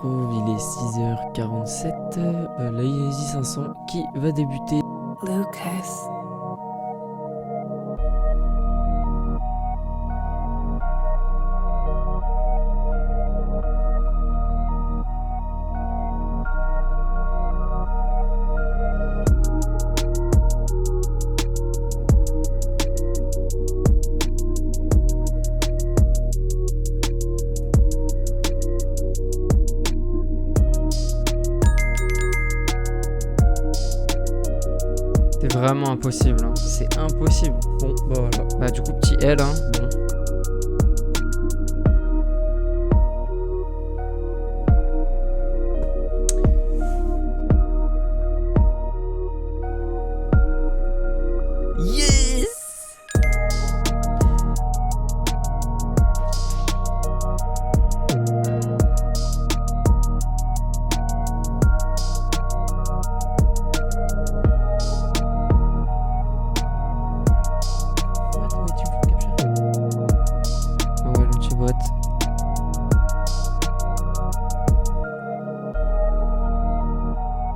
Il est 6h47, la Yeezy 500 qui va débuter. Lucas. C'est vraiment impossible, hein. C'est impossible. Bon, bah voilà. Bah du coup, petit L, hein. Bon. Yes!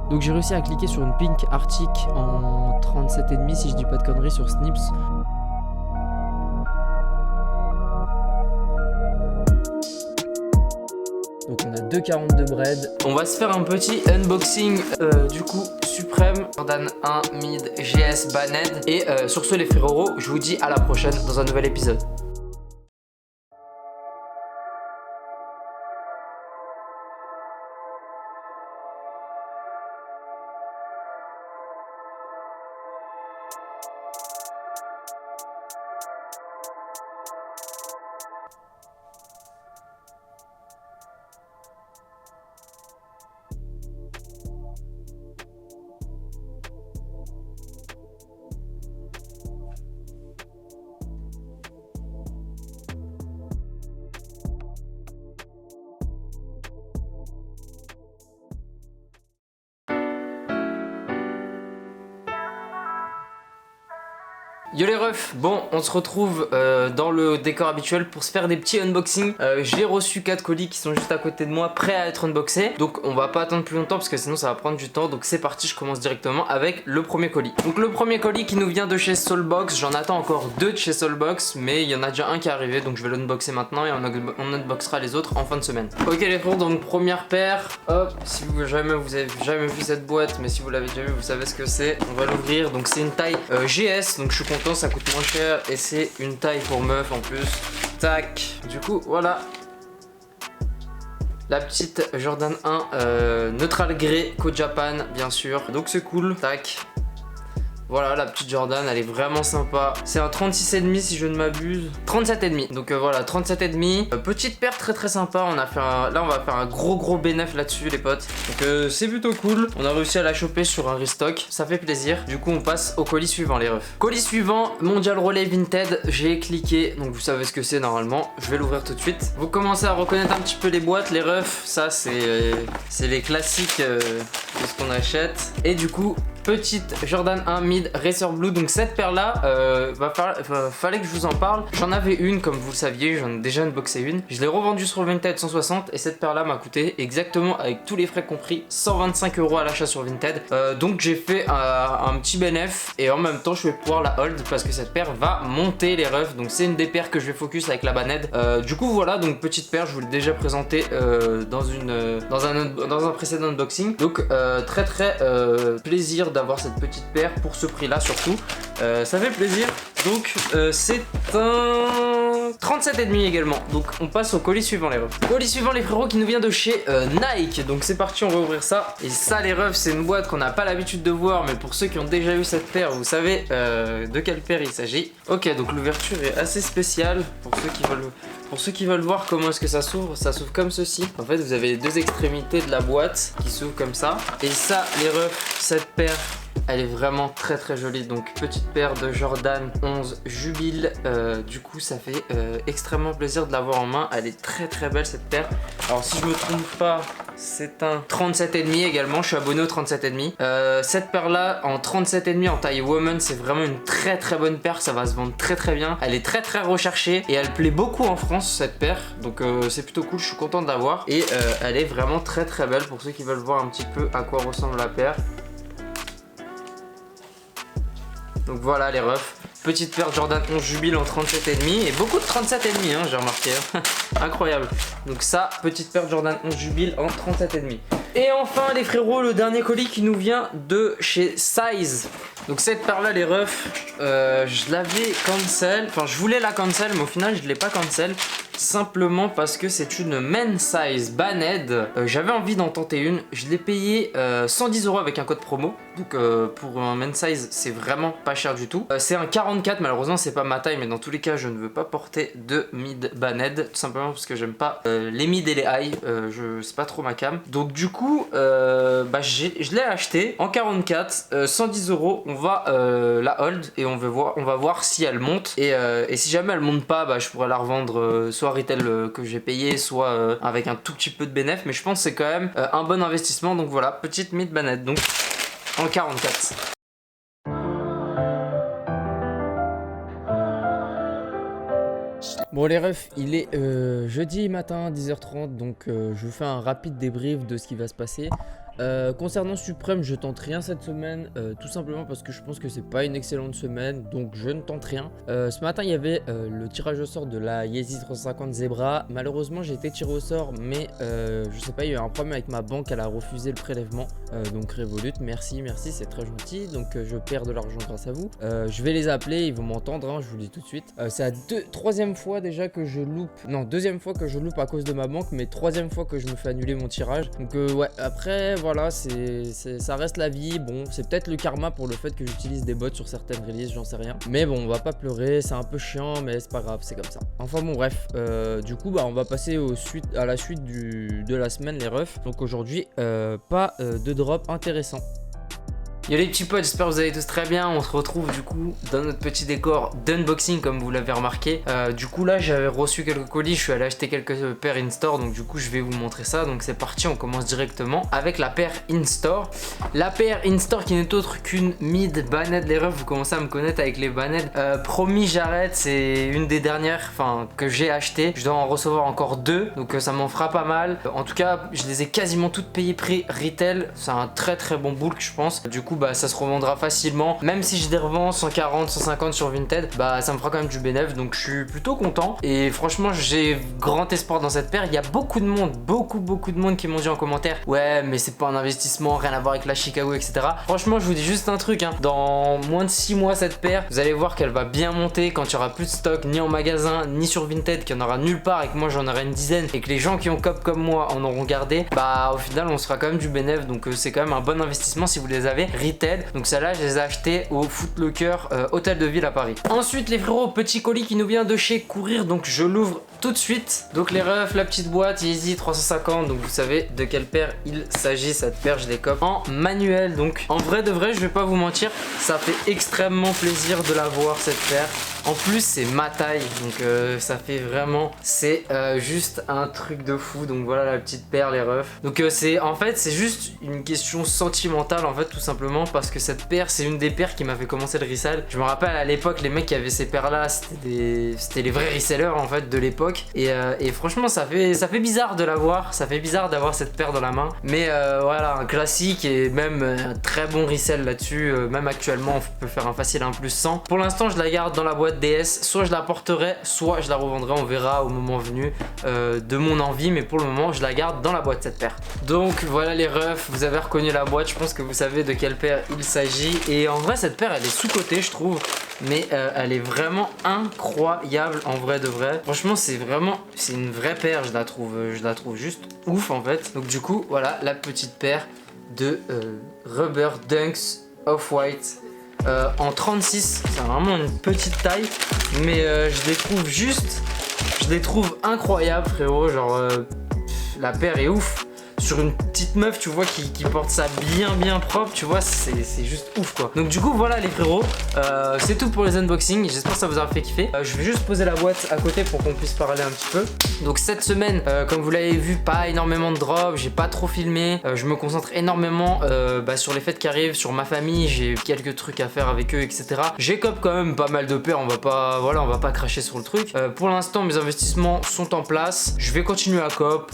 Donc j'ai réussi à cliquer sur une Pink Arctic en 37,5 si je dis pas de conneries sur Snips. Donc on a 2,42 bread. On va se faire un petit unboxing du coup Supreme Jordan 1 Mid GS Banned. Et sur ce les frérots, je vous dis à la prochaine dans un nouvel épisode. Yo les refs, bon on se retrouve dans le décor habituel pour se faire des petits unboxings. J'ai reçu 4 colis qui sont juste à côté de moi prêts à être unboxés. Donc on va pas attendre plus longtemps parce que sinon ça va prendre du temps. Donc c'est parti, je commence directement avec le premier colis. Donc le premier colis qui nous vient de chez Soulbox. J'en attends encore 2 de chez Soulbox, mais il y en a déjà un qui est arrivé. Donc je vais l'unboxer maintenant et on unboxera les autres en fin de semaine. Ok les frères, donc première paire. Hop, si vous avez jamais vu cette boîte, mais si vous l'avez déjà vu vous savez ce que c'est. On va l'ouvrir, donc c'est une taille GS, donc je suis content, ça coûte moins cher et c'est une taille pour meuf en plus. Tac, du coup voilà la petite Jordan 1 Neutral Grey Co Japan bien sûr, donc c'est cool. Tac, voilà la petite Jordan, elle est vraiment sympa. C'est un 36,5 si je ne m'abuse. 37,5. Donc voilà, 37,5. Petite paire très sympa. On a fait là on va faire un gros bénéf là-dessus les potes. Donc c'est plutôt cool. On a réussi à la choper sur un restock. Ça fait plaisir. Du coup on passe au colis suivant les refs. Colis suivant, Mondial Relay Vinted. J'ai cliqué. Donc vous savez ce que c'est normalement. Je vais l'ouvrir tout de suite. Vous commencez à reconnaître un petit peu les boîtes, les refs. Ça c'est les classiques de ce qu'on achète. Et du coup petite Jordan 1 Mid Racer Blue. Donc cette paire là fallait que je vous en parle. J'en avais une comme vous le saviez, j'en ai déjà unboxé une. Je l'ai revendue sur Vinted 160 et cette paire là m'a coûté exactement avec tous les frais compris 125 € à l'achat sur Vinted. Donc j'ai fait un petit bénéf et en même temps je vais pouvoir la hold parce que cette paire va monter les refs. Donc c'est une des paires que je vais focus avec la Banned. Du coup voilà, donc petite paire, je vous l'ai déjà présenté dans un précédent unboxing. Donc très plaisir d'avoir cette petite paire pour ce prix là surtout. Ça fait plaisir. Donc c'est un 37,5 également. Donc on passe au colis suivant les refs. Colis suivant les frérots qui nous vient de chez Nike. Donc c'est parti, on va ouvrir ça. Et ça les refs, c'est une boîte qu'on n'a pas l'habitude de voir, mais pour ceux qui ont déjà eu cette paire, vous savez de quelle paire il s'agit. Ok, donc l'ouverture est assez spéciale pour ceux qui veulent voir comment est-ce que ça s'ouvre comme ceci. En fait vous avez les deux extrémités de la boîte qui s'ouvrent comme ça. Et ça les refs, cette paire elle est vraiment très jolie. Donc petite paire de Jordan 11 Jubile. Du coup ça fait extrêmement plaisir de l'avoir en main. Elle est très belle cette paire. Alors si je me trompe pas, c'est un 37,5 également, je suis abonné au 37,5. Cette paire là en 37,5 en taille woman, c'est vraiment une très très bonne paire, ça va se vendre très très bien. Elle est très très recherchée et elle plaît beaucoup en France cette paire, donc c'est plutôt cool, je suis content d'avoir. Et elle est vraiment très très belle pour ceux qui veulent voir un petit peu à quoi ressemble la paire. Donc voilà les refs. Petite paire Jordan 11 Jubile en 37,5 et beaucoup de 37,5 hein, j'ai remarqué. Incroyable. Donc ça, petite paire Jordan 11 Jubile en 37,5. Et enfin les frérots, le dernier colis qui nous vient de chez Size. Donc cette paire là les refs, je l'avais cancel, enfin je voulais la cancel mais au final je ne l'ai pas cancel. Simplement parce que c'est une men's size Banned. J'avais envie d'en tenter une. Je l'ai payé 110 € avec un code promo. Donc pour un men's size c'est vraiment pas cher du tout. C'est un 44, malheureusement c'est pas ma taille, mais dans tous les cas je ne veux pas porter de mid Banned. Tout simplement parce que j'aime pas les mid et les high. C'est pas trop ma cam. Donc du coup je l'ai acheté en 44, 110 €. On va la hold et on va voir si elle monte. Et si jamais elle monte pas, je pourrais la revendre soit retail que j'ai payé, soit avec un tout petit peu de bénéf, mais je pense que c'est quand même un bon investissement. Donc voilà, petite mid Banned donc en 44. Bon les refs, il est jeudi matin 10h30, donc je vous fais un rapide débrief de ce qui va se passer. Concernant Supreme, je tente rien cette semaine, tout simplement parce que je pense que c'est pas une excellente semaine, donc je ne tente rien. Ce matin il y avait le tirage au sort de la Yeezy 350 Zebra. Malheureusement j'ai été tiré au sort, mais je sais pas, il y a eu un problème avec ma banque, elle a refusé le prélèvement. Donc Revolut, merci, c'est très gentil. Donc je perds de l'argent grâce à vous. Je vais les appeler, ils vont m'entendre, hein, je vous le dis tout de suite. C'est la troisième fois déjà que je loupe, non deuxième fois que je loupe à cause de ma banque, mais troisième fois que je me fais annuler mon tirage. Donc ouais, après voilà, ça reste la vie. Bon, c'est peut-être le karma pour le fait que j'utilise des bots sur certaines releases, j'en sais rien. Mais bon, on va pas pleurer, c'est un peu chiant, mais c'est pas grave, c'est comme ça. Enfin bon, bref, du coup, on va passer à la suite de la semaine, les refs. Donc aujourd'hui, pas de drop intéressant. Yo les petits potes, j'espère que vous allez tous très bien. On se retrouve du coup dans notre petit décor d'unboxing comme vous l'avez remarqué. Du coup là j'avais reçu quelques colis, je suis allé acheter quelques paires in-store. Donc du coup je vais vous montrer ça. Donc c'est parti, on commence directement avec la paire in-store. La paire in-store qui n'est autre qu'une mid Banned, les refs. Vous commencez à me connaître avec les Banned. Promis j'arrête, c'est une des dernières que j'ai acheté. Je dois en recevoir encore deux, donc ça m'en fera pas mal. En tout cas je les ai quasiment toutes payées prix retail. C'est un très très bon bulk je pense. Du coup ça se revendra facilement, même si je les revends 140 150 sur Vinted, ça me fera quand même du bénéf, donc je suis plutôt content. Et franchement j'ai grand espoir dans cette paire. Il y a beaucoup de monde, beaucoup de monde qui m'ont dit en commentaire ouais mais c'est pas un investissement, rien à voir avec la Chicago etc. Franchement je vous dis juste un truc, hein. Dans moins de 6 mois cette paire, vous allez voir qu'elle va bien monter quand il y aura plus de stock ni en magasin ni sur Vinted, qu'il n'y en aura nulle part et que moi j'en aurai une dizaine et que les gens qui ont cop comme moi en auront gardé. Au final on sera quand même du bénéf, donc c'est quand même un bon investissement si vous les avez retail. Donc celle-là je les ai achetées au Foot Locker Hôtel de Ville à Paris. Ensuite les frérots, petit colis qui nous vient de chez Courir, donc je l'ouvre tout de suite. Donc les refs, la petite boîte Yeezy 350, donc vous savez de quelle paire il s'agit. Cette paire je les cope en manuel, donc en vrai de vrai je vais pas vous mentir, ça fait extrêmement plaisir de la voir cette paire. En plus c'est ma taille, donc ça fait vraiment, c'est juste un truc de fou. Donc voilà la petite paire les refs. Donc en fait c'est juste une question sentimentale en fait, tout simplement parce que cette paire c'est une des paires qui m'a fait commencer le resell. Je me rappelle à l'époque les mecs qui avaient ces paires là, c'était les vrais resellers en fait de l'époque. Et franchement ça fait bizarre de la voir, ça fait bizarre d'avoir cette paire dans la main. Mais voilà, un classique et même un très bon resell là-dessus. Même actuellement on peut faire un facile 1 plus 100. Pour l'instant je la garde dans la boîte DS, soit je la porterai, soit je la revendrai, on verra au moment venu de mon envie, mais pour le moment je la garde dans la boîte cette paire. Donc voilà les refs, vous avez reconnu la boîte, je pense que vous savez de quelle paire il s'agit. Et en vrai cette paire elle est sous-cotée je trouve, mais elle est vraiment incroyable en vrai de vrai. Franchement c'est une vraie paire, je la trouve juste ouf en fait. Donc du coup voilà la petite paire de Rubber Dunks Off-White. En 36, c'est vraiment une petite taille, mais je les trouve incroyables frérot, genre la paire est ouf. sur une petite meuf, tu vois, qui porte ça bien propre, tu vois, c'est juste ouf quoi. Donc du coup voilà les frérots, c'est tout pour les unboxings, j'espère que ça vous aura fait kiffer. Je vais juste poser la boîte à côté pour qu'on puisse parler un petit peu. Donc cette semaine, comme vous l'avez vu, pas énormément de drops, j'ai pas trop filmé, je me concentre énormément sur les fêtes qui arrivent, sur ma famille, j'ai quelques trucs à faire avec eux, etc. J'écope quand même pas mal de paires, on va pas cracher sur le truc. Pour l'instant mes investissements sont en place, je vais continuer à cop,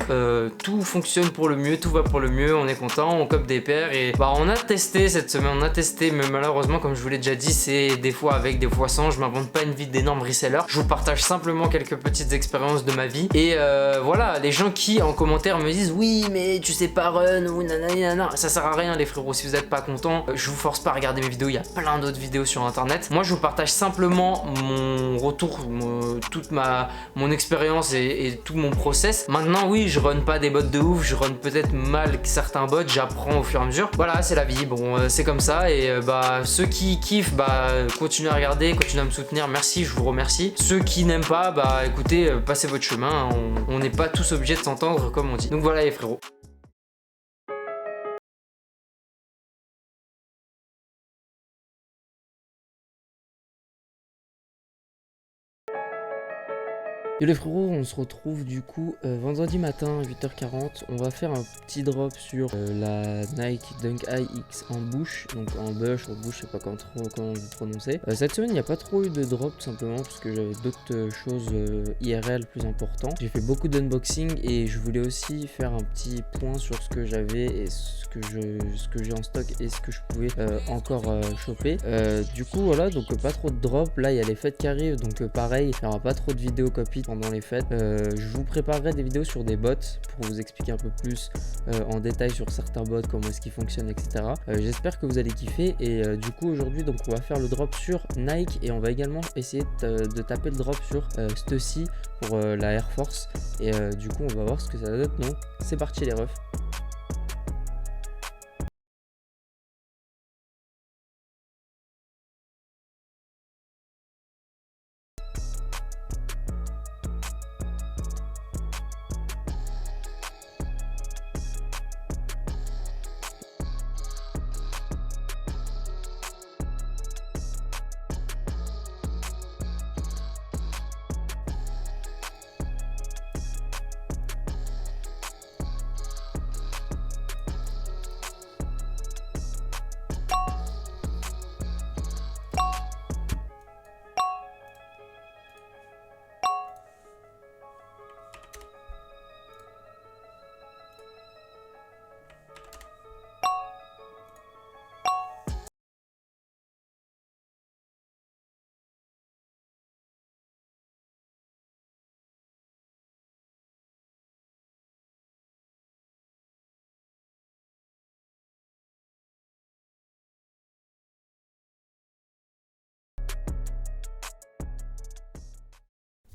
tout fonctionne pour le mieux, tout va pour le mieux, on est content, on cope des paires et on a testé cette semaine, mais malheureusement comme je vous l'ai déjà dit, c'est des fois avec, des fois sans, je m'invente pas une vie d'énorme reseller, je vous partage simplement quelques petites expériences de ma vie et voilà, les gens qui en commentaire me disent oui mais tu sais pas run ou nanana, ça sert à rien les frérots, si vous êtes pas content, je vous force pas à regarder mes vidéos, il y a plein d'autres vidéos sur internet, moi je vous partage simplement mon retour, toute mon expérience et tout mon process. Maintenant oui, je run pas des bots de ouf, je run peut-être mal certains bots, j'apprends au fur et à mesure, voilà c'est la vie, bon c'est comme ça et ceux qui kiffent, continuez à regarder, continuez à me soutenir, merci, je vous remercie. Ceux qui n'aiment pas, écoutez, passez votre chemin, on n'est pas tous obligés de s'entendre comme on dit. Donc voilà les frérots. Yo les frérots, on se retrouve du coup vendredi matin 8h40. On va faire un petit drop sur la Nike Dunk High X en bouche, donc en bush, en bouche, je sais pas comment vous prononcer. Cette semaine il n'y a pas trop eu de drop tout simplement parce que j'avais d'autres choses IRL plus importantes. J'ai fait beaucoup d'unboxing et je voulais aussi faire un petit point sur ce que j'avais et ce que j'ai en stock et ce que je pouvais encore choper. Du coup voilà, donc pas trop de drop. Là il y a les fêtes qui arrivent, donc pareil, il n'y aura pas trop de vidéos copy pendant les fêtes. Je vous préparerai des vidéos sur des bots pour vous expliquer un peu plus en détail sur certains bots, comment est-ce qu'ils fonctionnent, etc. J'espère que vous allez kiffer et du coup aujourd'hui donc on va faire le drop sur Nike et on va également essayer de taper le drop sur Stussy pour la Air Force et du coup on va voir ce que ça donne. Donc c'est parti les refs.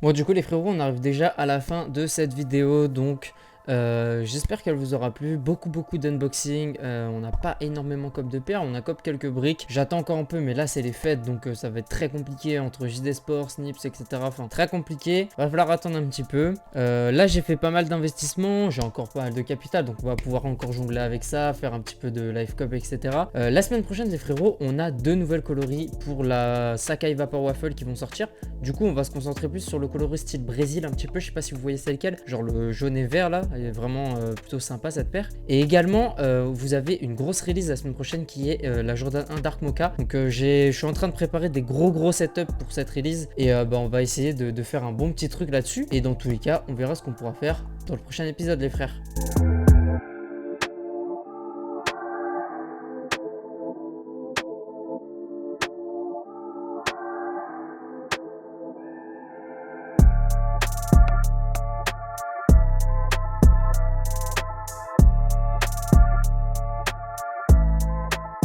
Bon du coup les frérots, on arrive déjà à la fin de cette vidéo, donc j'espère qu'elle vous aura plu. Beaucoup d'unboxing, on n'a pas énormément cop de paires, on a cop quelques briques, j'attends encore un peu mais là c'est les fêtes donc ça va être très compliqué entre JD Sport, Snips, etc. Enfin très compliqué, va falloir attendre un petit peu. Là j'ai fait pas mal d'investissements, j'ai encore pas mal de capital donc on va pouvoir encore jongler avec ça, faire un petit peu de live cop, etc. La semaine prochaine les frérots, on a 2 nouvelles coloris pour la Sacai Vapor Waffle qui vont sortir. Du coup on va se concentrer plus sur le coloris style Brésil un petit peu, je sais pas si vous voyez c'est lequel, genre le jaune et vert là. Elle est vraiment plutôt sympa cette paire. Et également vous avez une grosse release la semaine prochaine qui est la Jordan 1 Dark Mocha. Donc je suis en train de préparer des gros setups pour cette release et on va essayer de faire un bon petit truc là-dessus. Et dans tous les cas on verra ce qu'on pourra faire dans le prochain épisode les frères.